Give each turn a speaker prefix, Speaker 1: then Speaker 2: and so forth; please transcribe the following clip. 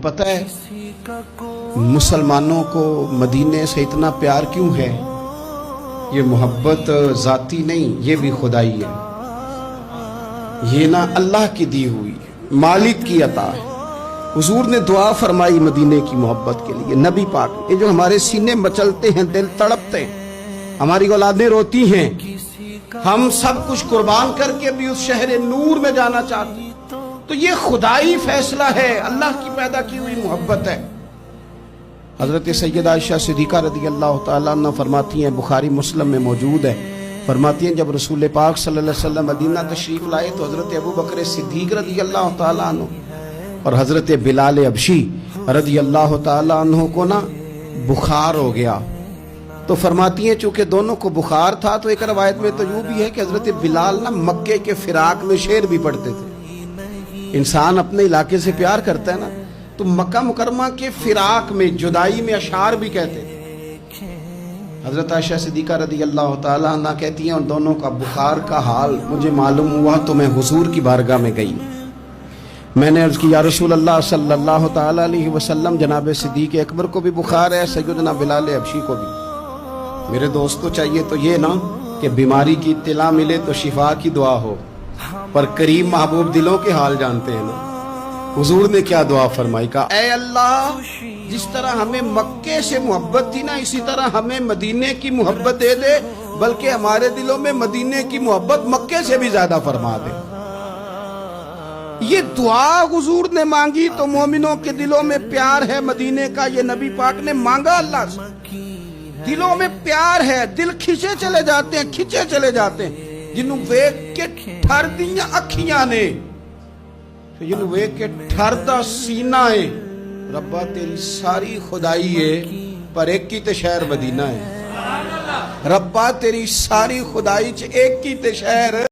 Speaker 1: पता है मुसलमानों को मदीने से इतना प्यार क्यों है? ये मोहब्बत ज़ाती नहीं, ये भी खुदाई है। ये ना अल्लाह की दी हुई मालिक की अता है। हुजूर ने दुआ फरमाई मदीने की मोहब्बत के लिए। नबी पाक ये जो हमारे सीने मचलते हैं, दिल तड़पते हैं, हमारी औलादें रोती हैं, हम सब कुछ कुर्बान करके भी उस शहर नूर में जाना चाहते हैं, तो ये खुदाई फैसला है, अल्लाह की पैदा की हुई मोहब्बत है। हजरत सैयदा आयशा सिद्दीक़ा रज़ी अल्लाह तआला अन्हा फरमाती हैं, बुखारी मुस्लिम में मौजूद है, फरमाती हैं जब रसूल पाक सल्लल्लाहु अलैहि वसल्लम मदीना तशरीफ लाए तो हजरत अबू बकर सिद्दीक रज़ी अल्लाह तआला अन्हु और हजरत बिलाल अबशी रज़ी अल्लाह तआला अन्हु को ना बुखार हो गया। तो फरमाती हैं चूंकि दोनों को बुखार था, तो एक रवायत में तो यूं भी है कि हजरत बिलाल ना मक्के के फिराक में शेर भी पढ़ते थे। इंसान अपने इलाके से प्यार करता है ना, तो मक्का मुकरमा के फिराक में जुदाई में अशार भी कहते थे। हजरत आयशा सिद्दीक़ा रज़ी अल्लाह तआला अन्हा कहती हैं, उन दोनों का बुखार का हाल मुझे मालूम हुआ तो मैं हुजूर की बारगाह में गई। मैंने अर्ज़ की, या रसूल अल्लाह सल्लल्लाहु तआला अलैहि वसल्लम, जनाब सिद्दीक़ अकबर को भी बुखार है, सैयदना बिलाल हबशी को भी। मेरे दोस्तों चाहिए तो ये ना कि बीमारी की इत्तिला मिले तो शिफा की दुआ हो, पर करीम महबूब दिलों के हाल जानते हैं ना। हुजूर ने क्या दुआ फरमाई का, ऐ अल्लाह जिस तरह हमें मक्के से मोहब्बत थी ना, इसी तरह हमें मदीने की मोहब्बत दे दे, बल्कि हमारे दिलों में मदीने की मोहब्बत मक्के से भी ज्यादा फरमा दे। ये दुआ हुजूर ने मांगी तो मोमिनों के दिलों में प्यार है मदीने का, ये नबी पाक ने मांगा अल्लाह से। दिलों में प्यार है, दिल खिंचे चले जाते हैं, खिंचे चले जाते हैं, जिन्हों वेख के ठर दियां अखियां ने, जिन्हों वेख के ठरदा सीना है। रब्बा तेरी सारी खुदाई है, पर एक ही ते शहर मदीना है। रब्बा तेरी सारी खुदाई च एक ही ते शहर